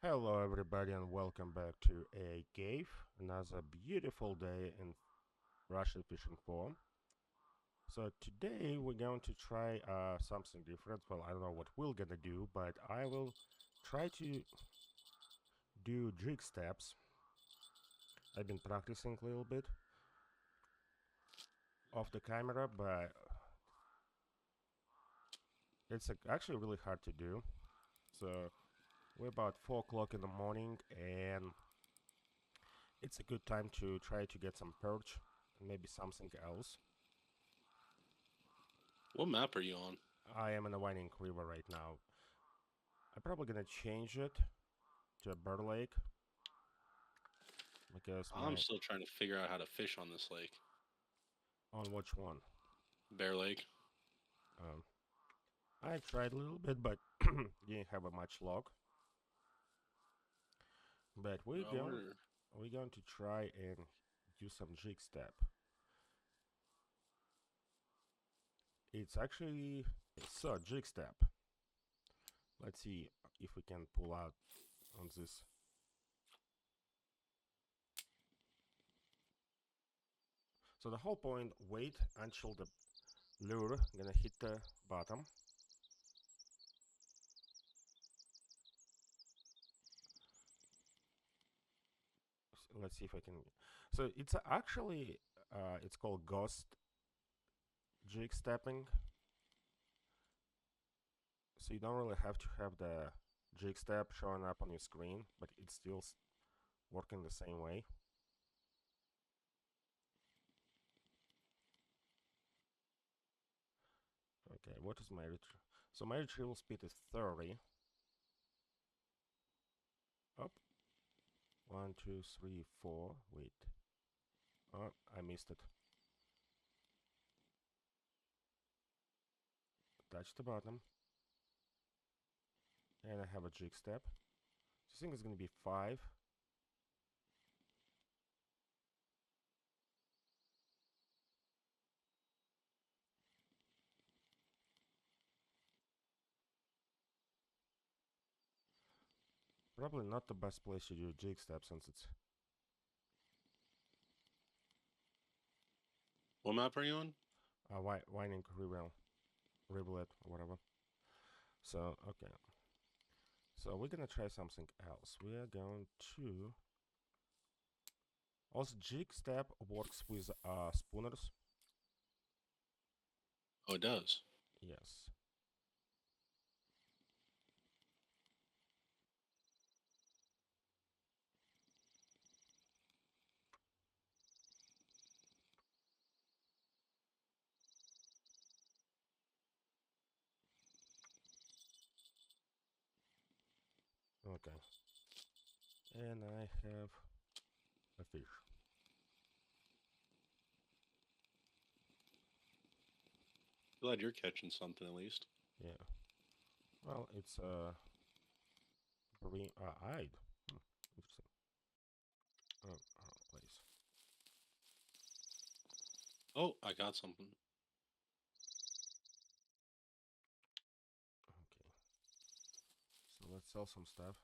Hello everybody and welcome back to a cave. Another beautiful day in Russian fishing form. So today we're going to try something different. Well, I don't know what we're gonna do, but I will try to do jig steps. I've been practicing a little bit off the camera, but it's actually really hard to do. So we're about 4 o'clock in the morning and it's a good time to try to get some perch and maybe something else. What map are you on? I am in a winding river right now. I'm probably gonna change it to a bird lake because I'm my still trying to figure out how to fish on this lake. on which one? Bear Lake. Um, I tried a little bit, but didn't have a much luck. But We're we're going to try and do some jig step. It's actually so jig step. Let's see if we can pull out on this. So the whole point: wait until the lure gonna hit the bottom. Let's see if I can. So it's actually it's called ghost jig stepping. So you don't really have to have the jig step showing up on your screen, but it's still working the same way. Okay, what is my retrieval? So my retrieval speed is 30. Up. 1, 2, 3, 4. Wait. Oh, I missed it. Touch the bottom. And I have a jig step. So I think it's going to be 5. Probably not the best place to do a jig step since it's what map are you on? winding rivulet or whatever. So, okay. So we're gonna try something else. We are going to also jig step works with spooners. Oh, it does. Yes. Okay. And I have a fish. Glad you're catching something at least. Yeah. Well, it's green eyed. Interesting. Place. Oh, I got something. Okay. So let's sell some stuff.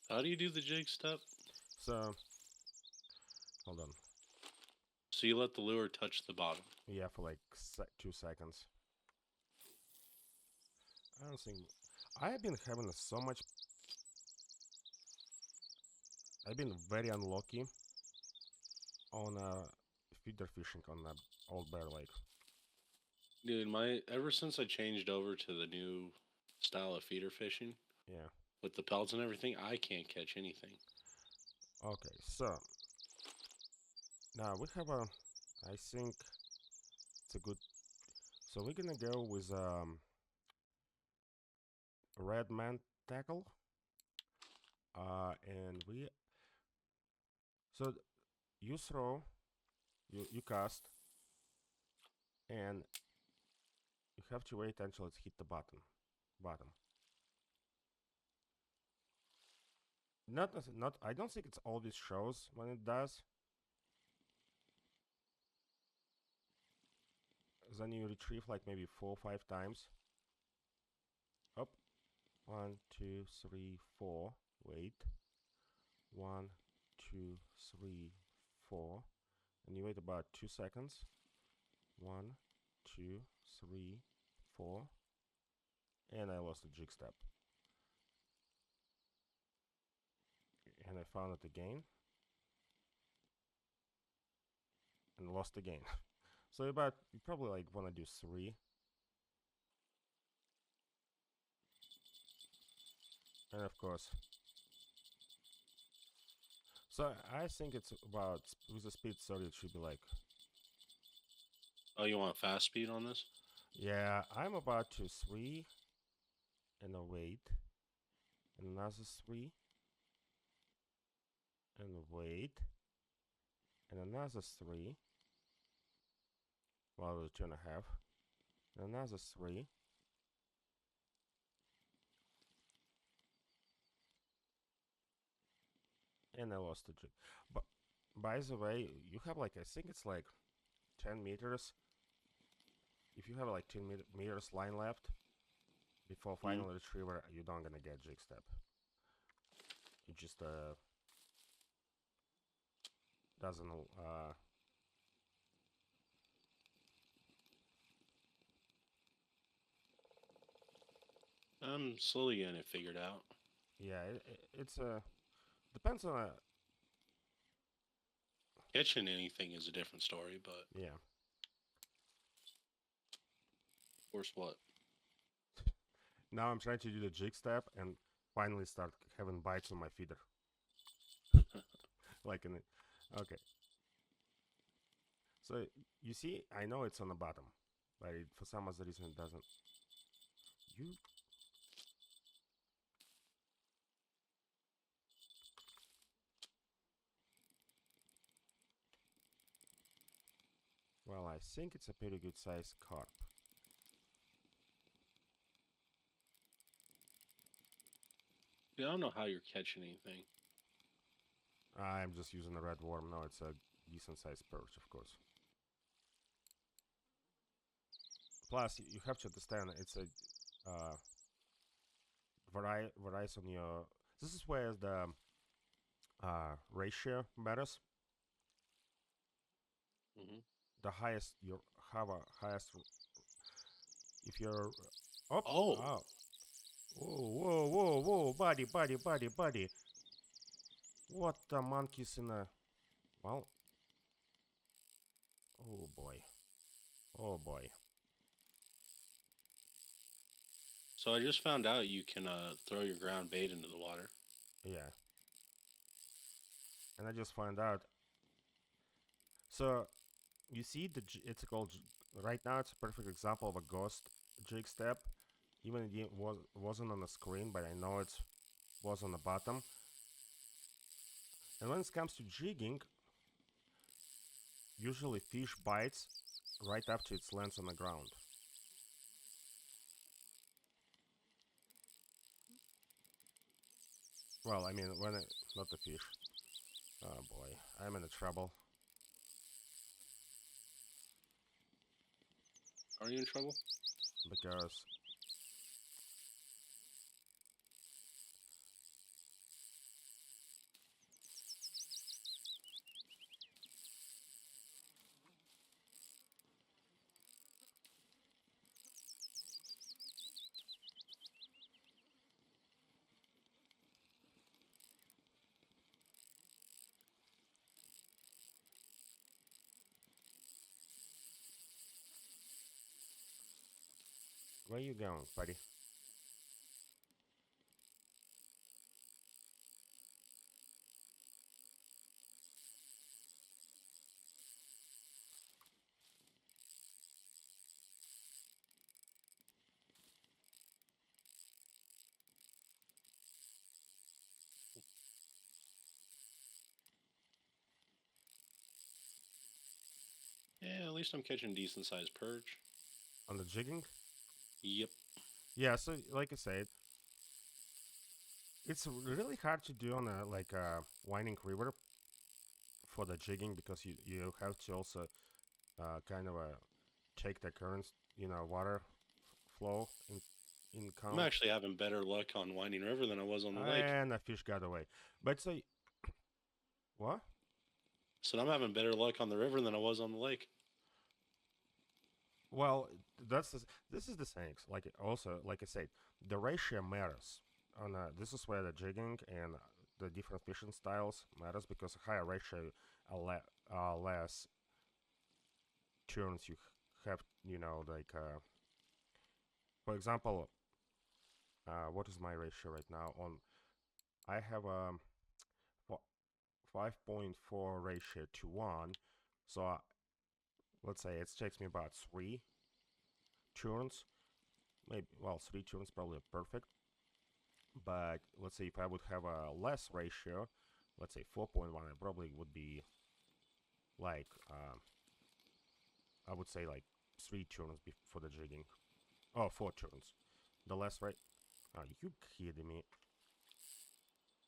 How do you do the jig step? So hold on. So you let the lure touch the bottom. Yeah, for like 2 seconds. I don't think I've been having so much. I've been very unlucky on feeder fishing on that old bear lake. Dude, my ever since I changed over to the new style of feeder fishing Yeah. with the pelts and everything, I can't catch anything. Okay. So now we have a. I think it's a good. So we're gonna go with red man tackle. And we so you throw, you cast, and you have to wait until it's hit the bottom. Not. I don't think it's always shows when it does. Then you retrieve like maybe 4 or 5 times. Up. 1, 2, 3, 4. Wait. 1, 2, 3, 4. And you wait about 2 seconds. 1, 2, 3, 4. And I lost the jig step. And I found it again. And lost again. So you probably like want to do 3. And of course. So I think it's about, with the speed 30, it should be like. Oh, you want fast speed on this? Yeah, I'm about to 3. And a wait. And another 3. And wait. And another 3. Well, it was 2.5. And another 3. And I lost the jig. But by the way, you have like, I think it's like 10 meters. If you have like 10 meters line left before final retriever, you don't gonna get jig step. It just doesn't I'm slowly getting it figured out. yeah, it's depends on Catching anything is a different story, but yeah. of course, what? Now I'm trying to do the jig step and finally start having bites on my feeder. Like in it. Okay. So you see, I know it's on the bottom, but for some other reason it doesn't. You. Well, I think it's a pretty good sized carp. Yeah, I don't know how you're catching anything. I'm just using a red worm. No, it's a decent sized perch, of course. Plus, you have to understand it's a varies on your. This is where the ratio matters. The highest you have a highest. If you're up, Oh, oh, whoa, buddy. What the monkeys in a. Well, oh boy. so I just found out you can throw your ground bait into the water. Yeah. And I just found out. So you see it's called right now. It's a perfect example of a ghost jig step. Even it wasn't on the screen, but I know it was on the bottom. And when it comes to jigging, usually fish bites right after it lands on the ground. Well, I mean, not the fish. Oh boy, I'm in trouble. Are you in trouble? Because where you going, buddy? Yeah, at least I'm catching decent sized perch. On the jigging? Yep. Yeah. So, like I said, it's really hard to do on a winding river for the jigging because you have to also kind of take the currents, water flow I'm encounter. actually having better luck on Winding River than I was on the lake. And a fish got away. But so, what? So I'm having better luck on the river than I was on the lake. Well, this is the thing. Like also, like I said, the ratio matters. On this is where the jigging and the different fishing styles matters because a higher ratio, less turns you have. You know, like for example, what is my ratio right now? On I have a 5.4 ratio to 1, so let's say it takes me about 3 turns. Maybe, well, 3 turns probably perfect. But let's say if I would have a less ratio, let's say 4.1, I probably would be like, I would say like 3 turns for the jigging. Oh, 4 turns. The less right. Are you kidding me?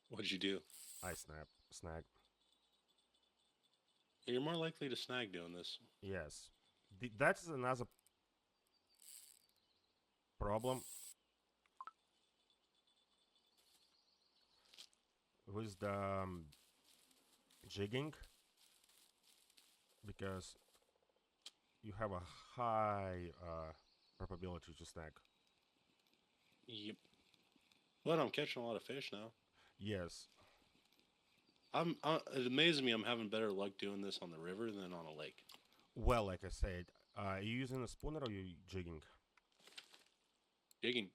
What'd you do? I snag. You're more likely to snag doing this. Yes. That's another problem with the jigging because you have a high probability to snag. Yep. But I'm catching a lot of fish now. Yes. It amazes me I'm having better luck doing this on the river than on a lake. Well, like I said, are you using a spooner or you jigging? Jigging.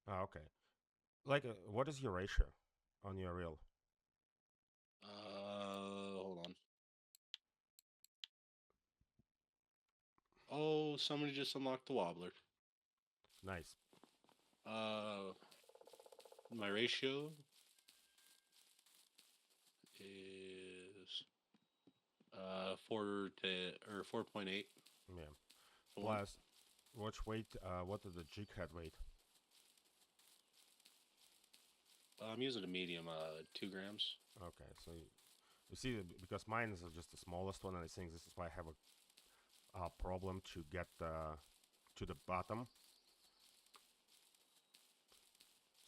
Ah, okay. Like, what is your ratio on your reel? Hold on. Oh, somebody just unlocked the wobbler. Nice. My ratio is 4.8 Yeah. to 1. Plus, watch weight. What is the jig head weight? I'm using a medium, 2 grams. Okay, so you see, because mine is just the smallest one, and I think this is why I have a problem to get to the bottom.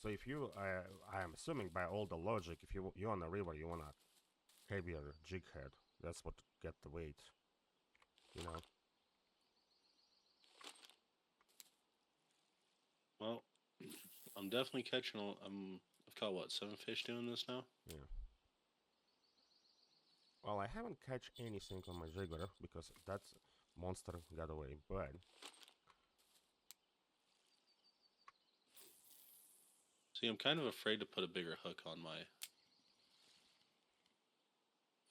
So if you, I am assuming by all the logic, if you're on the river, you want a heavier jig head. That's what get the weight. You know. Well, I'm definitely catching. I've caught what, 7 fish doing this now. Yeah. Well, I haven't catch anything on my jigger because that monster got away. But See, I'm kind of afraid to put a bigger hook on my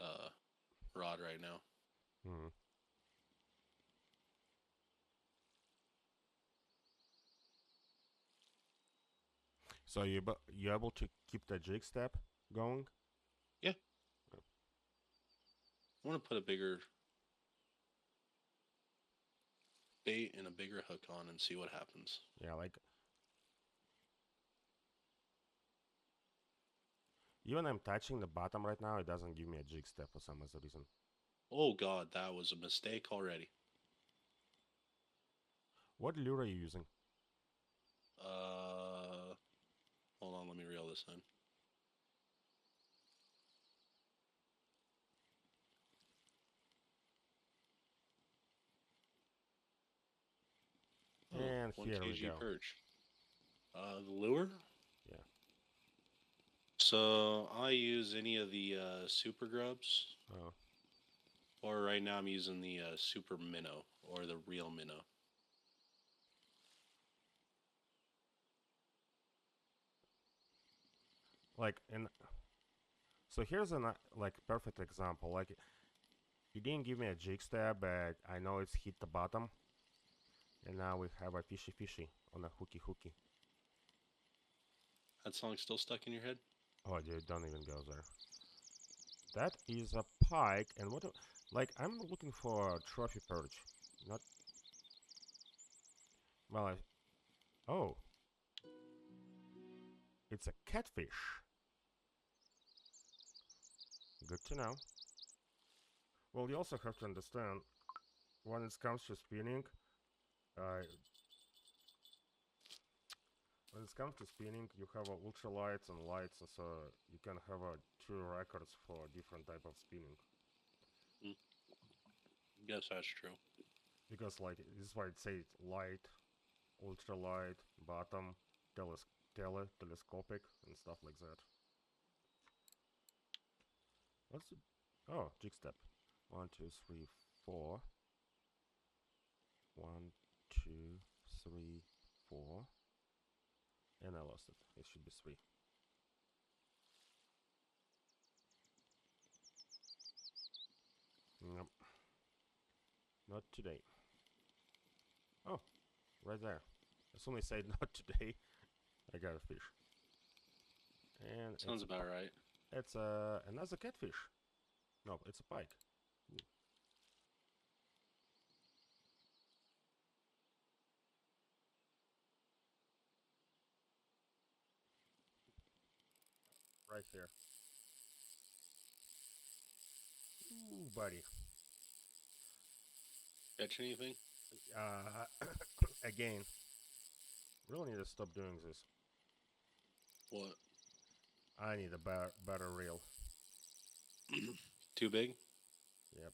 uh, rod right now. hmm. So you able to keep the jig step going? Yeah, I want to put a bigger bait and a bigger hook on and see what happens. Yeah, like even I'm touching the bottom right now, it doesn't give me a jig step for some other reason. Oh God, that was a mistake already. What lure are you using? Uh, Hold on, let me reel this in. Oh, And one here we kg go. perch. The lure. Yeah. So I use any of the super grubs, Oh, or right now I'm using the super minnow or the real minnow. like and so here's a like perfect example. Like he didn't give me a jig stab, but I know it's hit the bottom, and now we have a fishy on a hooky. That song's still stuck in your head? Oh, dude, don't even go there. That is a pike, and what? Like I'm looking for a trophy perch, not well. Oh, it's a catfish. Good to know. Well, you also have to understand when it comes to spinning, uh, when it comes to spinning, you have ultralights and lights, and so you can have two records for different type of spinning. Guess that's true. Because like this is why it says light, ultralight, bottom, telescopic, and stuff like that. What's the jig step? 1, 2, 3, 4. 1, 2, 3, 4. And I lost it. It should be 3. Nope. Not today. Oh, right there. As soon as I said not today, I got a fish. And Sounds about right. It's another catfish. No, it's a pike. Right here. Ooh, buddy. Catch anything? Again. Really need to stop doing this. What? I need a better reel. Too big? Yep.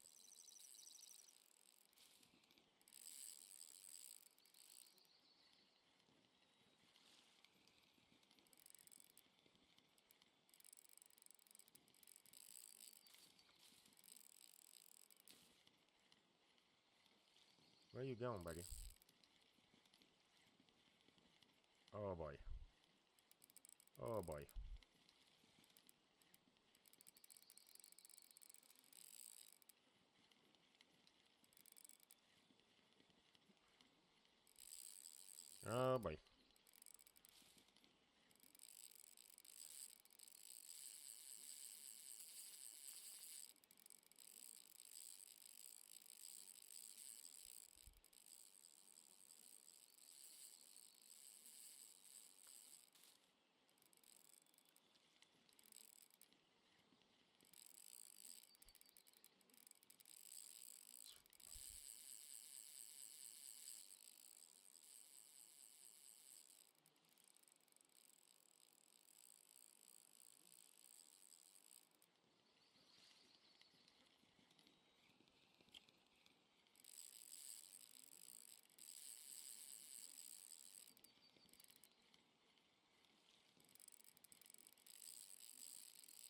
Where you going, buddy? Oh boy. Oh boy. Oh boy.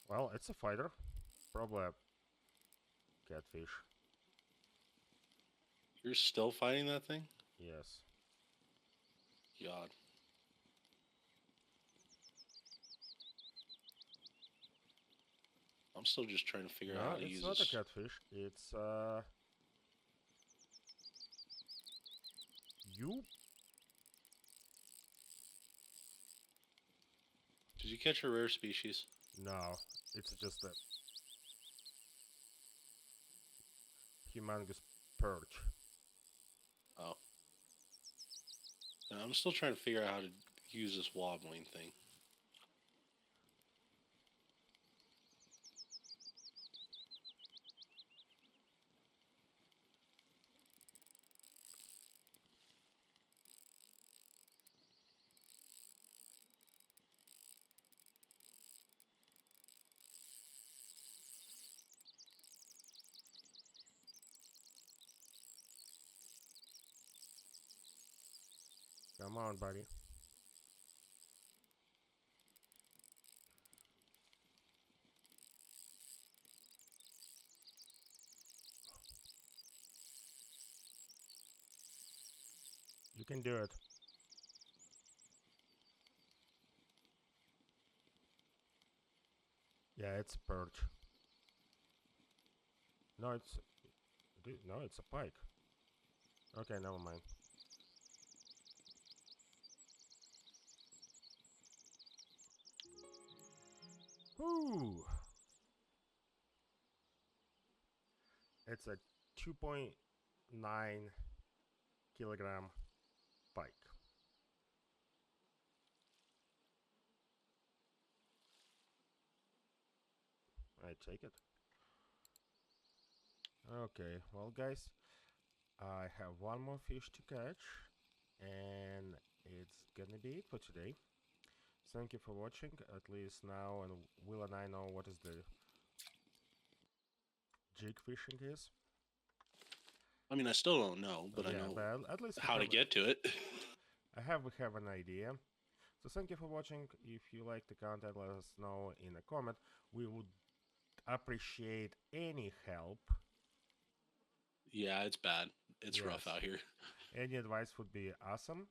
Well, it's a fighter. Probably a catfish. You're still fighting that thing? Yes. God. I'm still just trying to figure out No, how to it's use not a this. catfish. It's you. Did you catch a rare species? No, it's just a humongous perch. Oh. I'm still trying to figure out how to use this wobbling thing. Come on, buddy. You can do it. Yeah, it's a perch. No, it's a pike. Okay, never mind. Whoo! It's a 2.9 kilogram pike. I take it. Okay, well, guys, I have one more fish to catch, and it's gonna be it for today. Thank you for watching. At least now, and Will and I know what is the jig fishing is. I mean, I still don't know, but I Yeah, know but at least how to get to it. we have an idea. So thank you for watching. If you like the content, let us know in a comment. We would appreciate any help. Yeah, it's bad. It's rough Yes, out here. any advice would be awesome.